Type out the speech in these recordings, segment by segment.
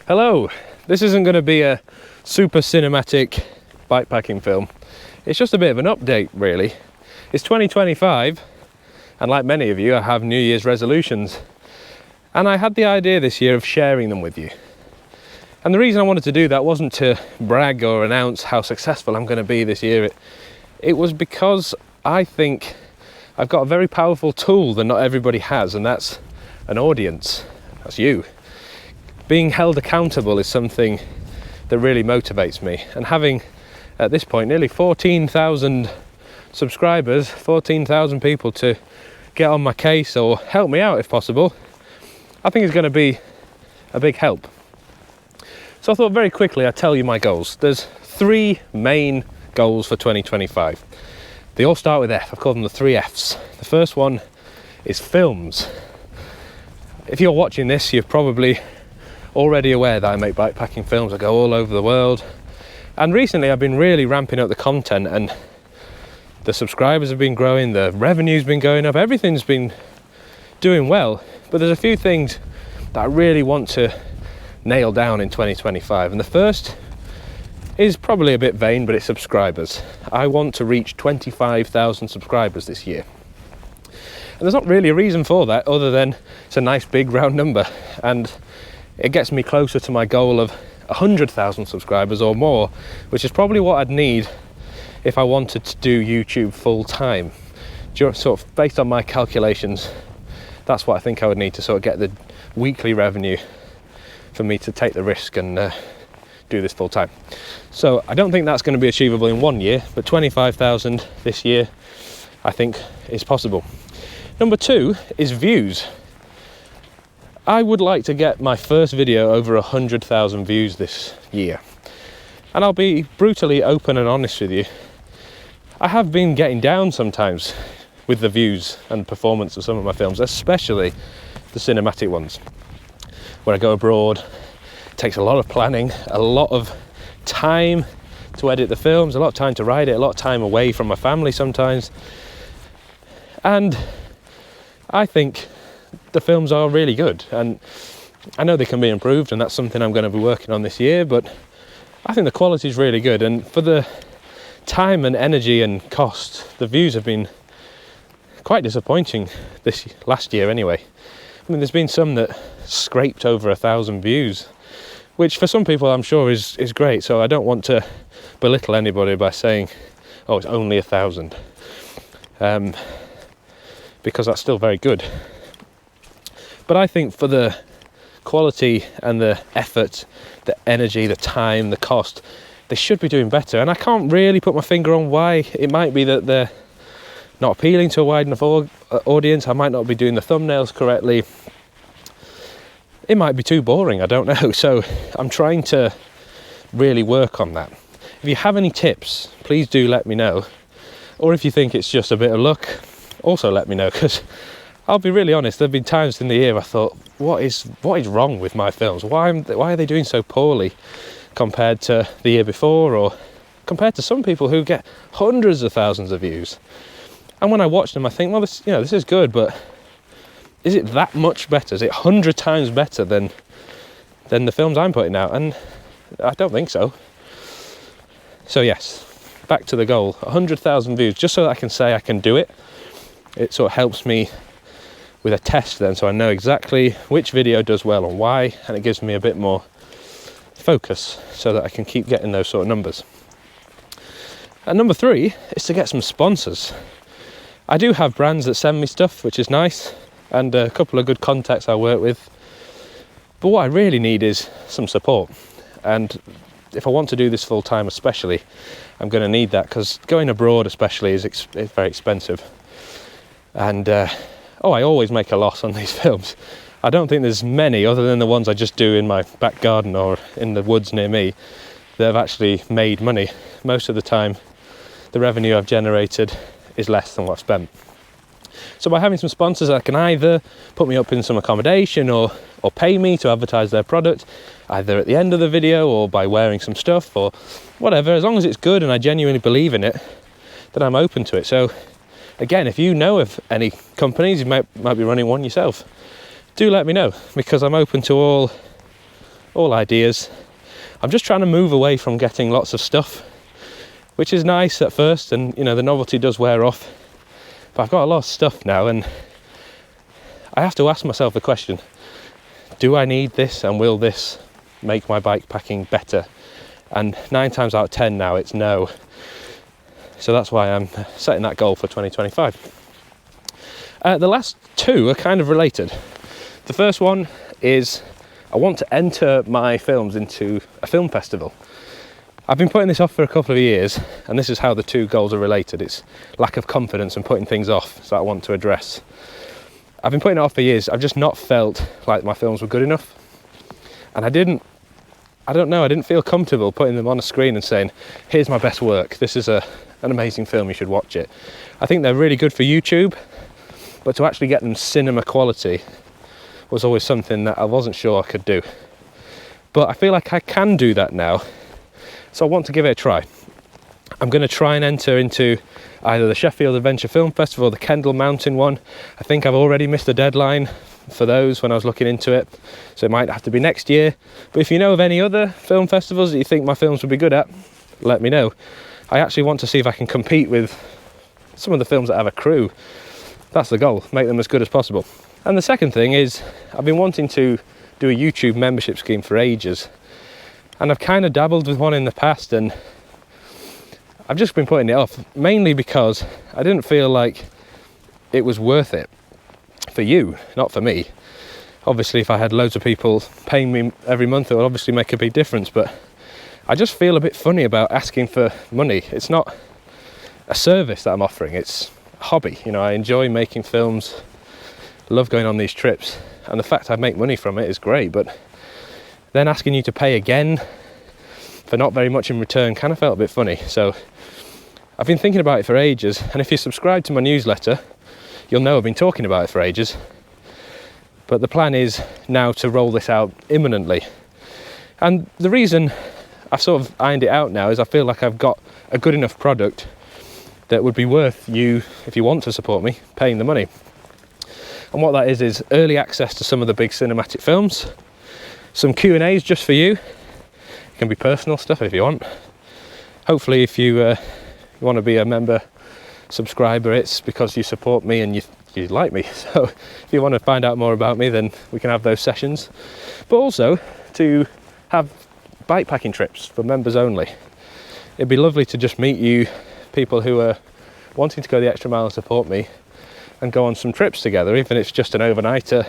Hello, this isn't going to be a super cinematic bikepacking film. It's just a bit of an update, really. It's 2025, and like many of you, I have New Year's resolutions. And I had the idea this year of sharing them with you. And the reason I wanted to do that wasn't to brag or announce how successful I'm going to be this year. It was because I think I've got a very powerful tool that not everybody has, and that's an audience. That's you. Being held accountable is something that really motivates me, and having at this point nearly 14,000 subscribers, 14,000 people to get on my case or help me out if possible, I think is going to be a big help. So I thought very quickly I'd tell you my goals. There's 3 main goals for 2025. They all start with F. I've called them the 3 Fs. The first one is films. If you're watching this, you're probably already aware that I make bikepacking films. I go all over the world, and recently I've been really ramping up the content, and the subscribers have been growing, the revenue's been going up, everything's been doing well. But there's a few things that I really want to nail down in 2025, and the first is probably a bit vain, but it's subscribers. I want to reach 25,000 subscribers this year, and there's not really a reason for that other than it's a nice big round number, and it gets me closer to my goal of 100,000 subscribers or more, which is probably what I'd need if I wanted to do YouTube full time. Sort of based on my calculations, that's what I think I would need to sort of get the weekly revenue for me to take the risk and do this full time. So I don't think that's going to be achievable in 1 year, but 25,000 this year I think is possible. Number 2 is views. I would like to get my first video over 100,000 views this year. And I'll be brutally open and honest with you. I have been getting down sometimes with the views and performance of some of my films, especially the cinematic ones. When I go abroad, it takes a lot of planning, a lot of time to edit the films, a lot of time to write it, a lot of time away from my family sometimes. And I think the films are really good, and I know they can be improved, and that's something I'm going to be working on this year, but I think the quality is really good, and for the time and energy and cost, the views have been quite disappointing this last year anyway. I mean, there's been some that scraped over 1,000 views, which for some people I'm sure is great, so I don't want to belittle anybody by saying, oh, it's only 1,000, because that's still very good. But I think for the quality and the effort, the energy, the time, the cost, they should be doing better. And I can't really put my finger on why. It might be that they're not appealing to a wide enough audience. I might not be doing the thumbnails correctly. It might be too boring, I don't know. So I'm trying to really work on that. If you have any tips, please do let me know. Or if you think it's just a bit of luck, also let me know, because I'll be really honest, there have been times in the year I thought, what is wrong with my films? Why are they doing so poorly compared to the year before, or compared to some people who get hundreds of thousands of views? And when I watch them, I think, well, this is good, but is it that much better? Is it 100 times better than the films I'm putting out? And I don't think so. So yes, back to the goal, 100,000 views, just so that I can say I can do it. It sort of helps me with a test then, so I know exactly which video does well and why, and it gives me a bit more focus so that I can keep getting those sort of numbers. And number 3 is to get some sponsors. I do have brands that send me stuff, which is nice, and a couple of good contacts I work with, but what I really need is some support. And if I want to do this full time especially, I'm going to need that, because going abroad especially is very expensive. And I always make a loss on these films. I don't think there's many, other than the ones I just do in my back garden or in the woods near me, that have actually made money. Most of the time, the revenue I've generated is less than what I've spent. So by having some sponsors that can either put me up in some accommodation or pay me to advertise their product, either at the end of the video or by wearing some stuff or whatever, as long as it's good and I genuinely believe in it, then I'm open to it. So again, if you know of any companies, you might be running one yourself, do let me know, because I'm open to all ideas. I'm just trying to move away from getting lots of stuff, which is nice at first, and you know, the novelty does wear off. But I've got a lot of stuff now, and I have to ask myself the question, do I need this, and will this make my bike packing better? And 9 times out of 10 now it's no. So that's why I'm setting that goal for 2025. The last two are kind of related. The first one is I want to enter my films into a film festival. I've been putting this off for a couple of years, and this is how the two goals are related. It's lack of confidence and putting things off, so I want to address. I've been putting it off for years. I've just not felt like my films were good enough, and I didn't feel comfortable putting them on a screen and saying, here's my best work, this is an amazing film, you should watch it. I think they're really good for YouTube, but to actually get them cinema quality was always something that I wasn't sure I could do. But I feel like I can do that now, so I want to give it a try. I'm going to try and enter into either the Sheffield Adventure Film Festival or the Kendal Mountain one. I think I've already missed the deadline for those when I was looking into it, so it might have to be next year. But if you know of any other film festivals that you think my films would be good at, let me know. I actually want to see if I can compete with some of the films that have a crew. That's the goal, make them as good as possible. And the second thing is, I've been wanting to do a YouTube membership scheme for ages, and I've kind of dabbled with one in the past, and I've just been putting it off, mainly because I didn't feel like it was worth it for you, not for me. Obviously, if I had loads of people paying me every month, it would obviously make a big difference, but I just feel a bit funny about asking for money. It's not a service that I'm offering, it's a hobby. You know, I enjoy making films, love going on these trips, and the fact I make money from it is great, but then asking you to pay again for not very much in return kind of felt a bit funny. So I've been thinking about it for ages, and if you subscribe to my newsletter, you'll know I've been talking about it for ages. But the plan is now to roll this out imminently. And the reason I've sort of ironed it out now is I feel like I've got a good enough product that would be worth you, if you want to support me, paying the money. And what that is early access to some of the big cinematic films, some Q&As just for you. It can be personal stuff if you want. Hopefully if you want to be a member subscriber, it's because you support me and you like me. So if you want to find out more about me, then we can have those sessions. But also to have bikepacking trips for members only. It'd be lovely to just meet you, people who are wanting to go the extra mile and support me, and go on some trips together, even if it's just an overnighter.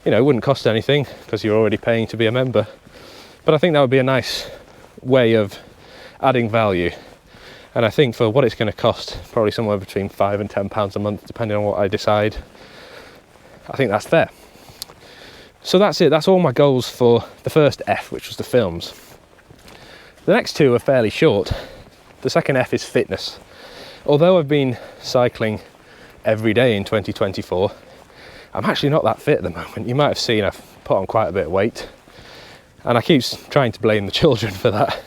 You know, it wouldn't cost anything because you're already paying to be a member. But I think that would be a nice way of adding value. And I think for what it's going to cost, probably somewhere between £5 and £10 a month, depending on what I decide, I think that's fair. So that's it, that's all my goals for the first F, which was the films. The next two are fairly short. The second F is fitness. Although I've been cycling every day in 2024, I'm actually not that fit at the moment. You might have seen I've put on quite a bit of weight, and I keep trying to blame the children for that,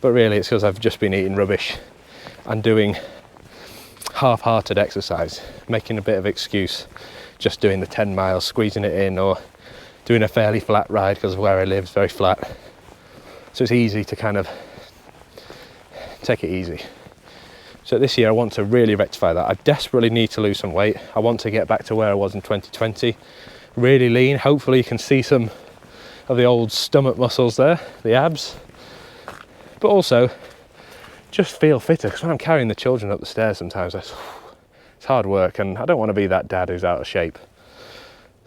but really it's because I've just been eating rubbish and doing half-hearted exercise, making a bit of excuse, just doing the 10 miles, squeezing it in, or doing a fairly flat ride because of where I live, it's very flat. So it's easy to kind of take it easy. So this year I want to really rectify that. I desperately need to lose some weight. I want to get back to where I was in 2020, really lean. Hopefully you can see some of the old stomach muscles there, the abs, but also just feel fitter, because when I'm carrying the children up the stairs sometimes it's hard work, and I don't want to be that dad who's out of shape.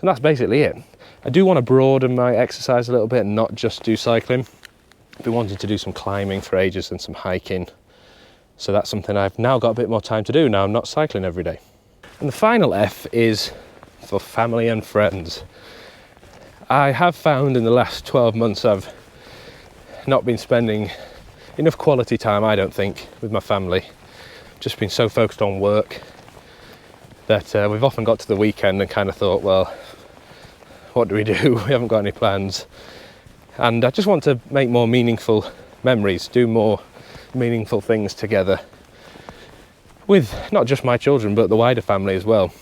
And that's basically it. I do want to broaden my exercise a little bit and not just do cycling. I've been wanting to do some climbing for ages and some hiking, so that's something I've now got a bit more time to do now I'm not cycling every day. And the final F is for family and friends. I have found in the last 12 months I've not been spending enough quality time, I don't think, with my family. Just been so focused on work that we've often got to the weekend and kind of thought, well, what do? We haven't got any plans. And I just want to make more meaningful memories, do more meaningful things together with not just my children but the wider family as well.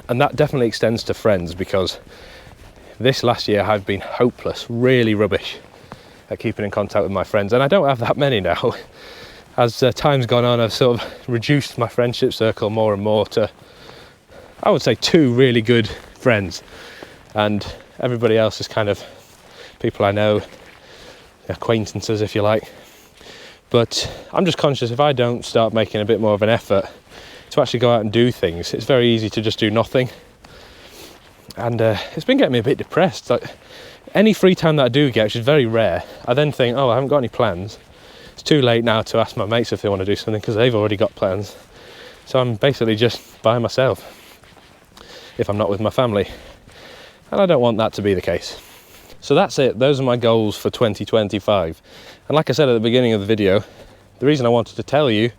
And that definitely extends to friends, because this last year I've been hopeless, really rubbish at keeping in contact with my friends, and I don't have that many now. As time's gone on, I've sort of reduced my friendship circle more and more to, I would say, 2 really good friends, and everybody else is kind of people I know, acquaintances if you like. But I'm just conscious, if I don't start making a bit more of an effort to actually go out and do things, it's very easy to just do nothing. And it's been getting me a bit depressed. Like, any free time that I do get, which is very rare, I then think, oh, I haven't got any plans. It's too late now to ask my mates if they want to do something because they've already got plans. So I'm basically just by myself if I'm not with my family. And I don't want that to be the case. So that's it. Those are my goals for 2025. And like I said at the beginning of the video, the reason I wanted to tell you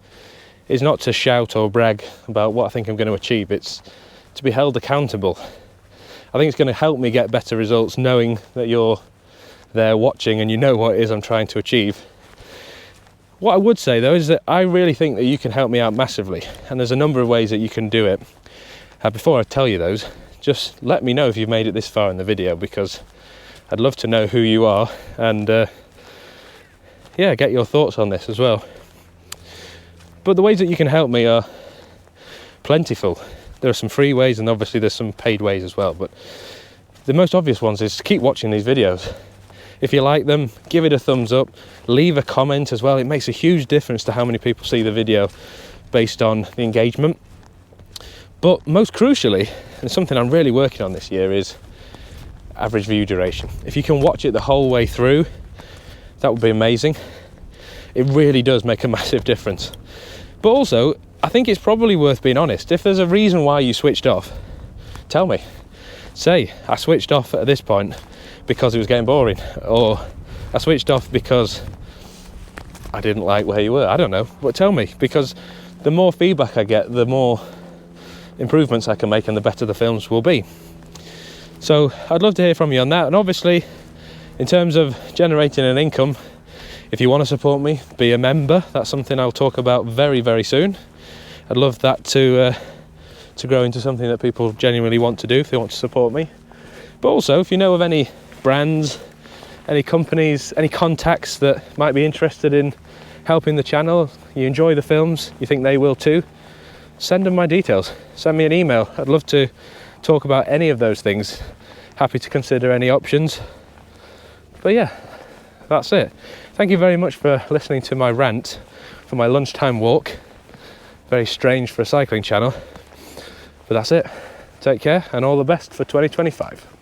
is not to shout or brag about what I think I'm going to achieve. It's to be held accountable. I think it's going to help me get better results knowing that you're there watching and you know what it is I'm trying to achieve. What I would say though is that I really think that you can help me out massively, and there's a number of ways that you can do it. Before I tell you those, just let me know if you've made it this far in the video, because I'd love to know who you are, and yeah, get your thoughts on this as well. But the ways that you can help me are plentiful. There are some free ways and obviously there's some paid ways as well, but the most obvious ones is to keep watching these videos. If you like them, give it a thumbs up, leave a comment as well. It makes a huge difference to how many people see the video based on the engagement. But most crucially, and something I'm really working on this year, is average view duration. If you can watch it the whole way through, that would be amazing. It really does make a massive difference. But also, I think it's probably worth being honest. If there's a reason why you switched off, tell me. Say, I switched off at this point because it was getting boring, or I switched off because I didn't like where you were. I don't know, but tell me, because the more feedback I get, the more improvements I can make and the better the films will be. So I'd love to hear from you on that. And obviously, in terms of generating an income, if you want to support me, be a member. That's something I'll talk about very, very soon. I'd love that to grow into something that people genuinely want to do if they want to support me. But also, if you know of any brands, any companies, any contacts that might be interested in helping the channel, you enjoy the films, you think they will too, send them my details. Send me an email. I'd love to talk about any of those things. Happy to consider any options. But yeah, that's it. Thank you very much for listening to my rant for my lunchtime walk. Very strange for a cycling channel, but that's it. Take care and all the best for 2025.